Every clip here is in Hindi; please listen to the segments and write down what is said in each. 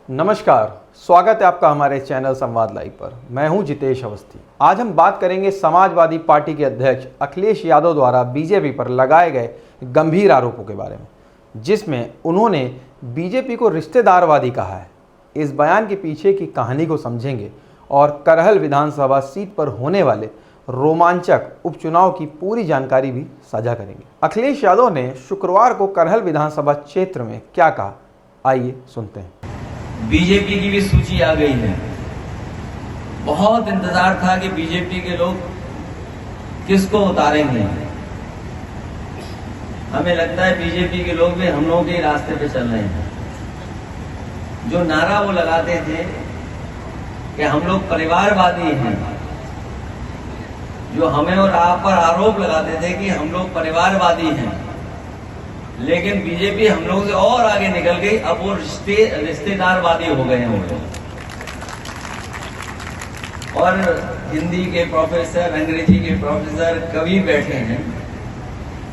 नमस्कार, स्वागत है आपका हमारे चैनल संवाद लाइव पर। मैं हूं जितेश अवस्थी। आज हम बात करेंगे समाजवादी पार्टी के अध्यक्ष अखिलेश यादव द्वारा बीजेपी पर लगाए गए गंभीर आरोपों के बारे में, जिसमें उन्होंने बीजेपी को रिश्तेदारवादी कहा है। इस बयान के पीछे की कहानी को समझेंगे और करहल विधानसभा सीट पर होने वाले रोमांचक उपचुनाव की पूरी जानकारी भी साझा करेंगे। अखिलेश यादव ने शुक्रवार को करहल विधानसभा क्षेत्र में क्या कहा, आइए सुनते हैं। बीजेपी की भी सूची आ गई है। बहुत इंतजार था कि बीजेपी के लोग किसको उतारेंगे। हमें लगता है बीजेपी के लोग भी हम लोगों के रास्ते पे चल रहे हैं। जो नारा वो लगाते थे कि हम लोग परिवारवादी हैं, जो हमें और आप पर आरोप लगाते थे कि हम लोग परिवारवादी हैं, लेकिन बीजेपी हम लोगों से और आगे निकल गई। अब वो रिश्तेदारवादी हो गए हैं वो लोग। और हिंदी के प्रोफेसर, अंग्रेजी के प्रोफेसर, कवि बैठे हैं,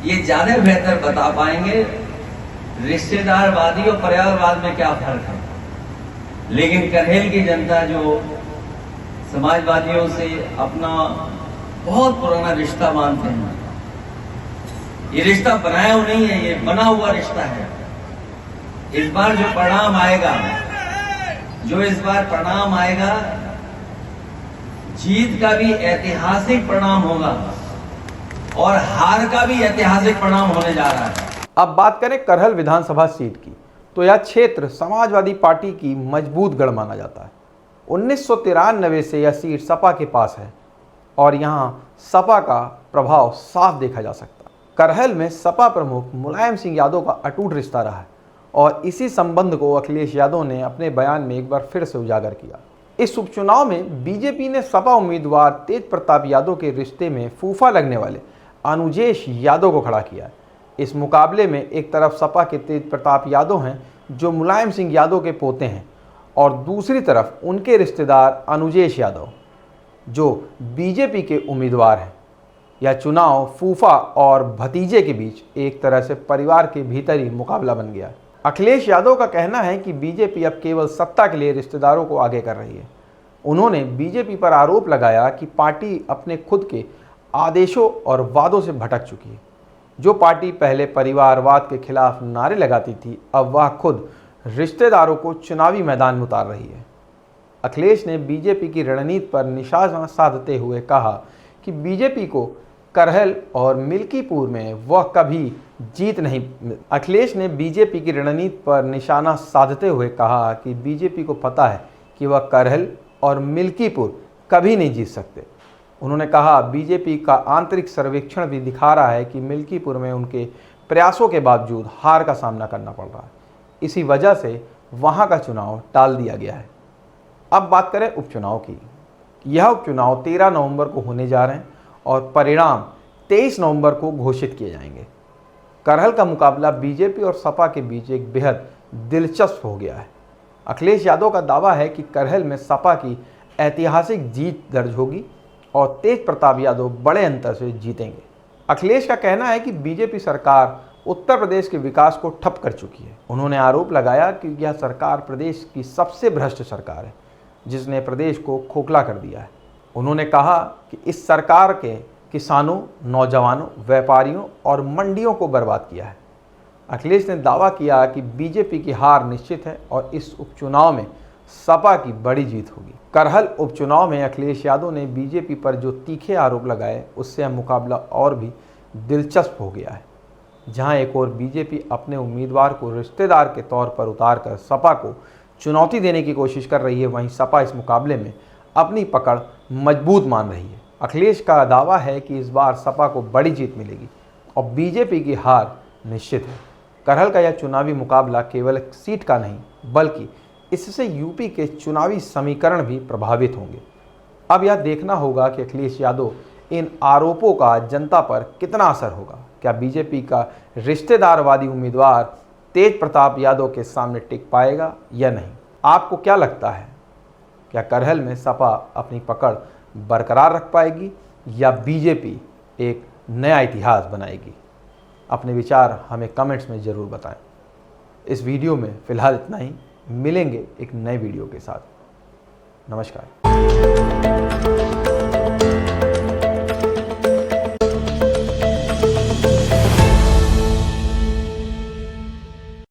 ये ज्यादा बेहतर बता पाएंगे रिश्तेदारवादी और परिवारवाद में क्या फर्क है। लेकिन करहल की जनता जो समाजवादियों से अपना बहुत पुराना रिश्ता मानते हैं, ये रिश्ता बनाया हुआ नहीं है, ये बना हुआ रिश्ता है। इस बार जो परिणाम आएगा, जीत का भी ऐतिहासिक परिणाम होगा और हार का भी ऐतिहासिक परिणाम होने जा रहा है। अब बात करें करहल विधानसभा सीट की, तो यह क्षेत्र समाजवादी पार्टी की मजबूत गढ़ माना जाता है। 1993 से यह सीट सपा के पास है और यहां सपा का प्रभाव साफ देखा जा सकता है। करहल में सपा प्रमुख मुलायम सिंह यादव का अटूट रिश्ता रहा है और इसी संबंध को अखिलेश यादव ने अपने बयान में एक बार फिर से उजागर किया। इस उपचुनाव में बीजेपी ने सपा उम्मीदवार तेज प्रताप यादव के रिश्ते में फूफा लगने वाले अनुजेश यादव को खड़ा किया है। इस मुकाबले में एक तरफ सपा के तेज प्रताप यादव हैं जो मुलायम सिंह यादव के पोते हैं, और दूसरी तरफ उनके रिश्तेदार अनुजेश यादव जो बीजेपी के उम्मीदवार हैं। यह चुनाव फूफा और भतीजे के बीच एक तरह से परिवार के भीतर ही मुकाबला बन गया। अखिलेश यादव का कहना है कि बीजेपी अब केवल सत्ता के लिए रिश्तेदारों को आगे कर रही है। उन्होंने बीजेपी पर आरोप लगाया कि पार्टी अपने खुद के आदेशों और वादों से भटक चुकी है। जो पार्टी पहले परिवारवाद के खिलाफ नारे लगाती थी, अब वह खुद रिश्तेदारों को चुनावी मैदान में उतार रही है। अखिलेश ने बीजेपी की रणनीति पर निशाना साधते हुए कहा कि बीजेपी को करहल और मिल्कीपुर में वह कभी जीत नहीं। अखिलेश ने बीजेपी की रणनीति पर निशाना साधते हुए कहा कि बीजेपी को पता है कि वह करहल और मिल्कीपुर कभी नहीं जीत सकते। उन्होंने कहा, बीजेपी का आंतरिक सर्वेक्षण भी दिखा रहा है कि मिल्कीपुर में उनके प्रयासों के बावजूद हार का सामना करना पड़ रहा है। इसी वजह से वहां का चुनाव टाल दिया गया है। अब बात करें उपचुनाव की। यह उपचुनाव 13 नवंबर को होने जा रहे हैं और परिणाम 23 नवंबर को घोषित किए जाएंगे। करहल का मुकाबला बीजेपी और सपा के बीच एक बेहद दिलचस्प हो गया है। अखिलेश यादव का दावा है कि करहल में सपा की ऐतिहासिक जीत दर्ज होगी और तेज प्रताप यादव बड़े अंतर से जीतेंगे। अखिलेश का कहना है कि बीजेपी सरकार उत्तर प्रदेश के विकास को ठप कर चुकी है। उन्होंने आरोप लगाया कि यह सरकार प्रदेश की सबसे भ्रष्ट सरकार है, जिसने प्रदेश को खोखला कर दिया है। उन्होंने कहा कि इस सरकार के किसानों, नौजवानों, व्यापारियों और मंडियों को बर्बाद किया है। अखिलेश ने दावा किया कि बीजेपी की हार निश्चित है और इस उपचुनाव में सपा की बड़ी जीत होगी। करहल उपचुनाव में अखिलेश यादव ने बीजेपी पर जो तीखे आरोप लगाए, उससे यह मुकाबला और भी दिलचस्प हो गया है। जहां एक और बीजेपी अपने उम्मीदवार को रिश्तेदार के तौर पर उतारकर सपा को चुनौती देने की कोशिश कर रही है, वहीं सपा इस मुकाबले में अपनी पकड़ मजबूत मान रही है। अखिलेश का दावा है कि इस बार सपा को बड़ी जीत मिलेगी और बीजेपी की हार निश्चित है। करहल का यह चुनावी मुकाबला केवल एक सीट का नहीं, बल्कि इससे यूपी के चुनावी समीकरण भी प्रभावित होंगे। अब यह देखना होगा कि अखिलेश यादव इन आरोपों का जनता पर कितना असर होगा। क्या बीजेपी का रिश्तेदारवादी उम्मीदवार तेज प्रताप यादव के सामने टिक पाएगा या नहीं? आपको क्या लगता है? क्या करहल में सपा अपनी पकड़ बरकरार रख पाएगी या बीजेपी एक नया इतिहास बनाएगी? अपने विचार हमें कमेंट्स में ज़रूर बताएं। इस वीडियो में फ़िलहाल इतना ही। मिलेंगे एक नए वीडियो के साथ। नमस्कार।